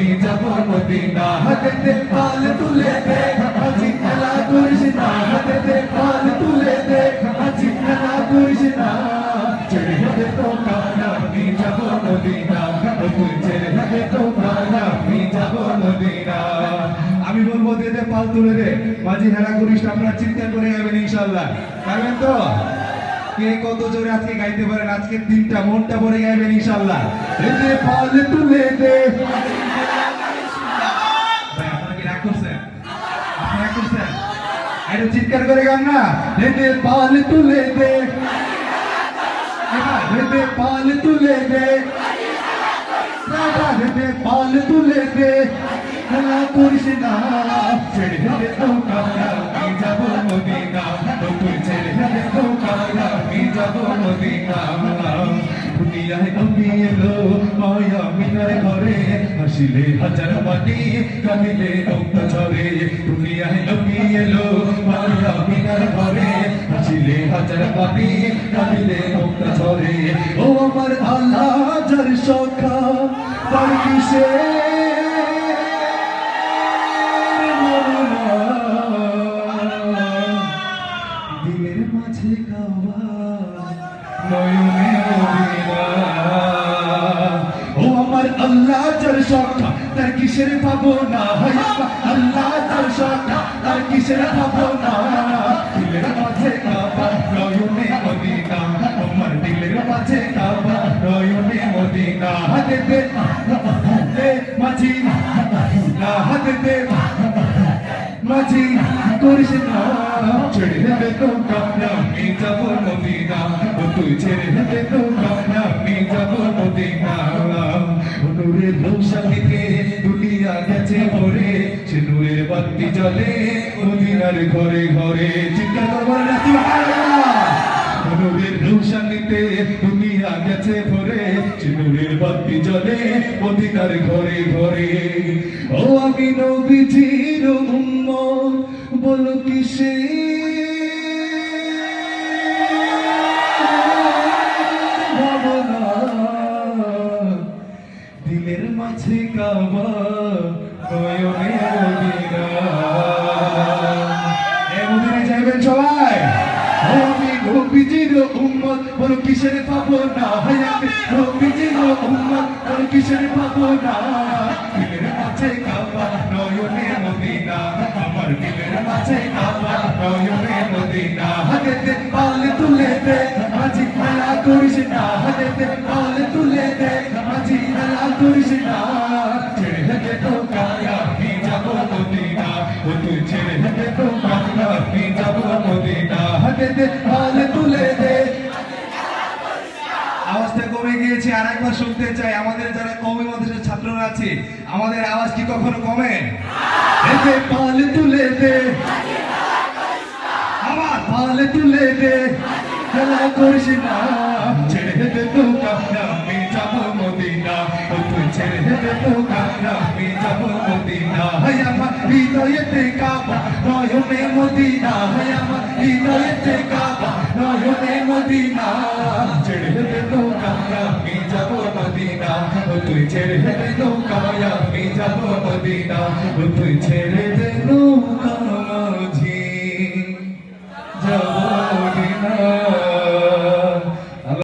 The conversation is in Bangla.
আমি যাব মদিনা হাতে পাল তুলে দে আজি খেলা করিস না হাতে পাল তুলে দে আজি খেলা করিস না ছেড়ে দে তো কানা আমি যাব মদিনা তুই ছেড়ে দে তো কানা আমি যাব মদিনা আমি বলবো দে দে পাল তুলে দে মাঝি খেলা করিস না আপনারা চিন্তা করে যাবেন ইনশাআল্লাহ পারবেন তো কে কত জোরে আজকে গাইতে পারেন আজকের দিনটা মনটা ভরে গাইবেন ইনশাআল্লাহ দে পাল তুলে দে ভাই আপনারা কি রাগ করছেন আপনি রাগ করছেন আরে চিৎকার করে গান না দে পাল তুলে দে দে পাল তুলে দে দে পাল তুলে দে খেলা করিস না ছেড়ে দে তো কানা আমি যাব মদিনা তুই ছেড়ে দে তো কানা আমি যাব মদিনা দুনিয়ায় নবী এলো মায়া মিনার ঘরে হাসিলে হাজার মাটি কাঁদিলে রক্ত ঝরে দুনিয়ায় নবী এলো মায়া মিনার ঘরে হাসিলে হাজার মাটি কাঁদিলে রক্ত ঝরে ও আমার আল্লাহ যার সখা তার কিসে দিলের মাঝে কাওয়া নয়নে মদিনা ও আমার আল্লাহ যার সখা তার কিসের ভাবনা হয় আল্লাহ যার সখা তার কিসের ভাবনা দিলের মাঝে কাওয়া নয়নে মদিনা আমার দিলের মাঝে কাওয়া নয়নে মদিনা হাতে দে মাঝি না হাতে দে মাঝি করিস না ছেড়ে দে তো কানা আমি যাব মদিনা তুই ছেড়ে দে তো কানা আমি যাব মদিনা নূরের রোশনীতে দুনিয়া গেছে ভরে সে নূরের বাতি জ্বলে মদিনার ঘরে ঘরে চিন্তা করবার না সুবহানাল্লাহ নূরের রোশনীতে দুনিয়া গেছে ভরে সে নূরের বাতি জ্বলে মদিনার ঘরে ঘরে ও আমি নবীজির উম্মত বলো কিসে ভাবনা দিলের মাঝে কাবা নয়নে মদিনা এ মদিনায় যাবেন সবাই আমি নবীজির উম্মত বলো কিসের ভাবনা আমি নবীজির উম্মত বলো কিসের ভাবনা দিলের মাঝে কাবা নয়নে মদিনা আমার দিলের মাঝে কাবা নয়নে মদিনা হাতে পাল তুলে দে মাঝি খেলা করিস না হাতে পাল তুলে দে মাঝি খেলা করিস না ছেড়ে দে তো কানা আমি যাব মদিনা তুই ছেড়ে দে তো কানা আমি যাব মদিনা হাতে পাল তুলে দে আওয়াজটা কমে গিয়েছে আর একবার শুনতে চাই আমাদের যারা কওমি মাদ্রাসার ছাত্ররা আছে আমাদের আওয়াজ কি কখনো কমে দে পাল তুলে দে আবার পাল তুলে দে খেলা করিস না ছেড়ে দে তো কানা আমি যাব মদিনা তুই ছেড়ে দে তো কানা আমি যাব মদিনা হায় আমার হৃদয়েতে কাবা নয়নে মদিনা হায় আমার হৃদয়েতে কাবা নয়নে মদিনা ছেড়ে দে তো কানা আমি যাব মদিনা তুই ছেড়ে দে তো কানা আমি যাব মদিনা তুই ছেড়ে দে তো কানা মাঝি যাব